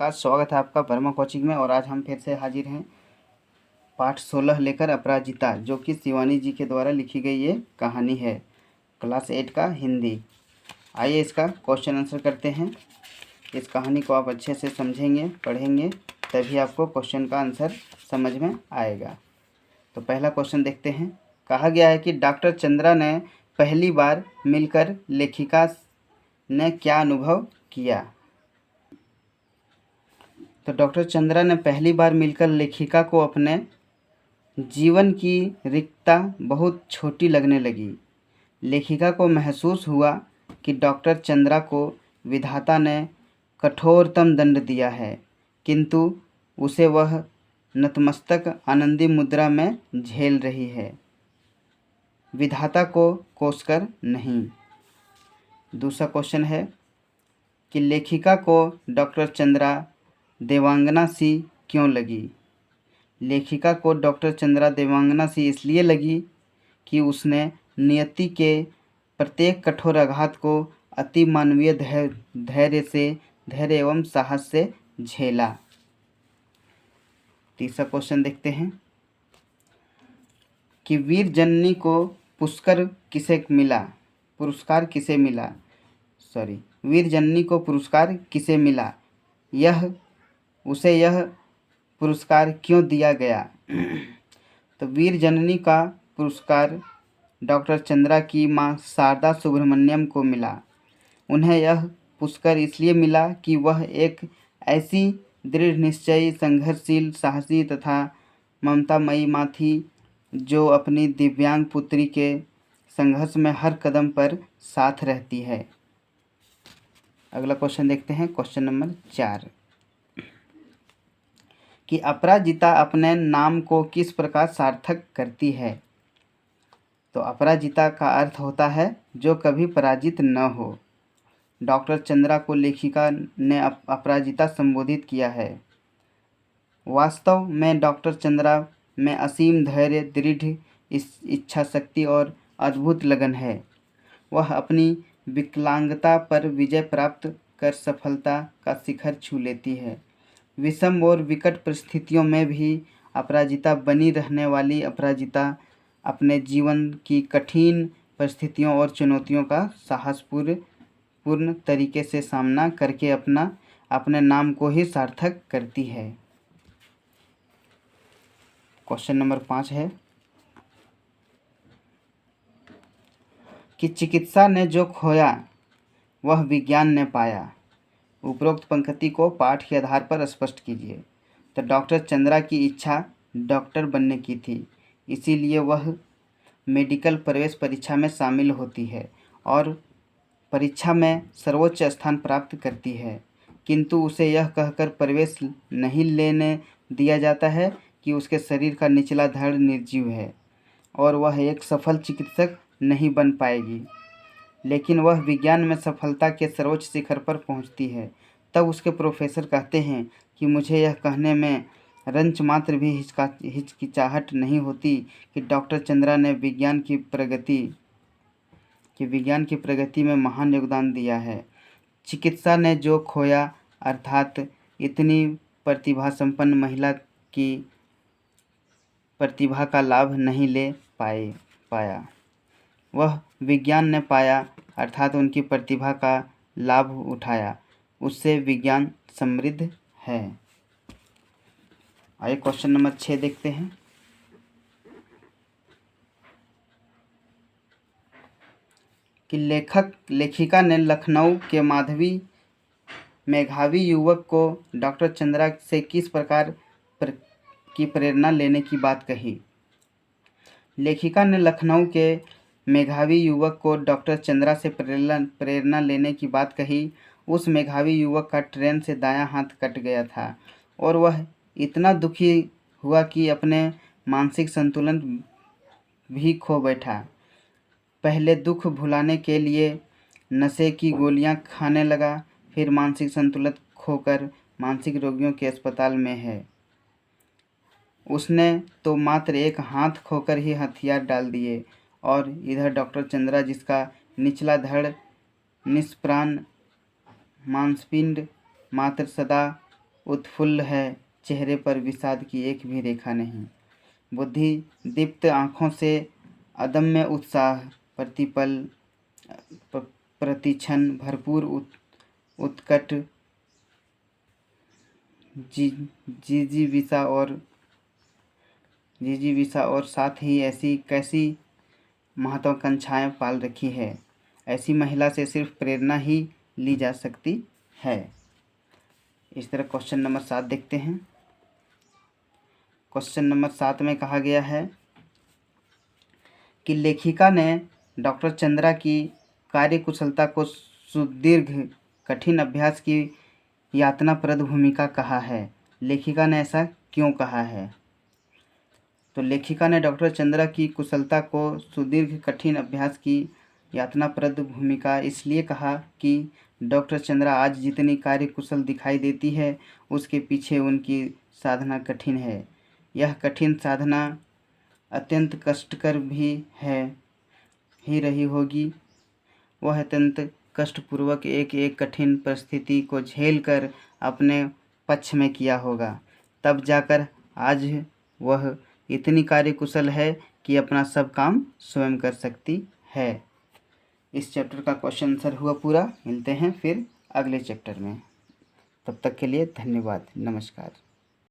स्वागत है आपका वर्मा कोचिंग में। और आज हम फिर से हाजिर हैं पाठ 16 लेकर, अपराजिता, जो कि शिवानी जी के द्वारा लिखी गई ये कहानी है, क्लास 8 का हिंदी। आइए इसका क्वेश्चन आंसर करते हैं। इस कहानी को आप अच्छे से समझेंगे, पढ़ेंगे, तभी आपको क्वेश्चन का आंसर समझ में आएगा। तो पहला क्वेश्चन देखते हैं। कहा गया है कि डॉक्टर चंद्रा ने पहली बार मिलकर लेखिका ने क्या अनुभव किया। तो डॉक्टर चंद्रा ने पहली बार मिलकर लेखिका को अपने जीवन की रिक्तता बहुत छोटी लगने लगी। लेखिका को महसूस हुआ कि डॉक्टर चंद्रा को विधाता ने कठोरतम दंड दिया है, किंतु उसे वह नतमस्तक आनंदी मुद्रा में झेल रही है, विधाता को कोसकर नहीं। दूसरा क्वेश्चन है कि लेखिका को डॉक्टर चंद्रा देवांगना सी क्यों लगी। लेखिका को डॉक्टर चंद्रा देवांगना सी इसलिए लगी कि उसने नियति के प्रत्येक कठोर आघात को अति मानवीय धैर्य एवं साहस से झेला। तीसरा क्वेश्चन देखते हैं कि वीर जननी को वीर जननी को पुरस्कार किसे मिला, उसे यह पुरस्कार क्यों दिया गया। तो वीर जननी का पुरस्कार डॉक्टर चंद्रा की मां शारदा सुब्रमण्यम को मिला। उन्हें यह पुरस्कार इसलिए मिला कि वह एक ऐसी दृढ़ निश्चयी, संघर्षशील, साहसी तथा ममतामयी मां थी जो अपनी दिव्यांग पुत्री के संघर्ष में हर कदम पर साथ रहती है। अगला क्वेश्चन देखते हैं, क्वेश्चन नंबर 4, कि अपराजिता अपने नाम को किस प्रकार सार्थक करती है। तो अपराजिता का अर्थ होता है जो कभी पराजित न हो। डॉक्टर चंद्रा को लेखिका ने अपराजिता संबोधित किया है। वास्तव में डॉक्टर चंद्रा में असीम धैर्य, दृढ़ इच्छा शक्ति और अद्भुत लगन है। वह अपनी विकलांगता पर विजय प्राप्त कर सफलता का शिखर छू लेती है। विषम और विकट परिस्थितियों में भी अपराजिता बनी रहने वाली अपराजिता अपने जीवन की कठिन परिस्थितियों और चुनौतियों का साहसपूर्ण तरीके से सामना करके अपने नाम को ही सार्थक करती है। क्वेश्चन नंबर 5 है कि चिकित्सा ने जो खोया वह विज्ञान ने पाया। उपरोक्त पंक्ति को पाठ के आधार पर स्पष्ट कीजिए। तो डॉक्टर चंद्रा की इच्छा डॉक्टर बनने की थी, इसीलिए वह मेडिकल प्रवेश परीक्षा में शामिल होती है और परीक्षा में सर्वोच्च स्थान प्राप्त करती है, किंतु उसे यह कहकर प्रवेश नहीं लेने दिया जाता है कि उसके शरीर का निचला धड़ निर्जीव है और वह एक सफल चिकित्सक नहीं बन पाएगी। लेकिन वह विज्ञान में सफलता के सर्वोच्च शिखर पर पहुंचती है। तब उसके प्रोफेसर कहते हैं कि मुझे यह कहने में रंच मात्र भी हिचकिचाहट नहीं होती कि डॉक्टर चंद्रा ने विज्ञान की प्रगति में महान योगदान दिया है। चिकित्सा ने जो खोया, अर्थात इतनी प्रतिभा संपन्न महिला की प्रतिभा का लाभ नहीं ले पाया, वह विज्ञान ने पाया, अर्थात उनकी प्रतिभा का लाभ उठाया। उससे विज्ञान समृद्ध है। आइए क्वेश्चन नंबर 6 देखते हैं कि लेखिका ने लखनऊ के मेधावी युवक को डॉक्टर चंद्रा से किस प्रकार की प्रेरणा लेने की बात कही। लेखिका ने लखनऊ के मेधावी युवक को डॉक्टर चंद्रा से प्रेरणा लेने की बात कही। उस मेधावी युवक का ट्रेन से दायां हाथ कट गया था और वह इतना दुखी हुआ कि अपने मानसिक संतुलन भी खो बैठा। पहले दुख भुलाने के लिए नशे की गोलियां खाने लगा, फिर मानसिक संतुलन खोकर मानसिक रोगियों के अस्पताल में है। उसने तो मात्र एक हाथ खोकर ही हथियार डाल दिए, और इधर डॉक्टर चंद्रा, जिसका निचला धड़ निष्प्राण मांसपिंड मात्र सदा उत्फुल्ल है, चेहरे पर विषाद की एक भी रेखा नहीं। बुद्धि दीप्त आँखों से अदम्य उत्साह, प्रतिपल प्रतिक्षण भरपूर उत्कट जिजीविषा और साथ ही ऐसी कैसी महत्वाकांक्षाएं पाल रखी है। ऐसी महिला से सिर्फ प्रेरणा ही ली जा सकती है। इस तरह क्वेश्चन नंबर 7 देखते हैं। क्वेश्चन नंबर 7 में कहा गया है कि लेखिका ने डॉक्टर चंद्रा की कार्यकुशलता को सुदीर्घ कठिन अभ्यास की यातनाप्रद भूमिका कहा है। लेखिका ने ऐसा क्यों कहा है? तो लेखिका ने डॉक्टर चंद्रा की कुशलता को सुदीर्घ कठिन अभ्यास की यातनाप्रद भूमिका इसलिए कहा कि डॉक्टर चंद्रा आज जितनी कार्यकुशल दिखाई देती है, उसके पीछे उनकी साधना कठिन है। यह कठिन साधना अत्यंत कष्टकर भी है ही रही होगी। वह अत्यंत कष्टपूर्वक एक एक कठिन परिस्थिति को झेल कर अपने पक्ष में किया होगा, तब जाकर आज वह इतनी कार्यकुशल है कि अपना सब काम स्वयं कर सकती है। इस चैप्टर का क्वेश्चन आंसर हुआ पूरा। मिलते हैं फिर अगले चैप्टर में। तब तक के लिए धन्यवाद। नमस्कार।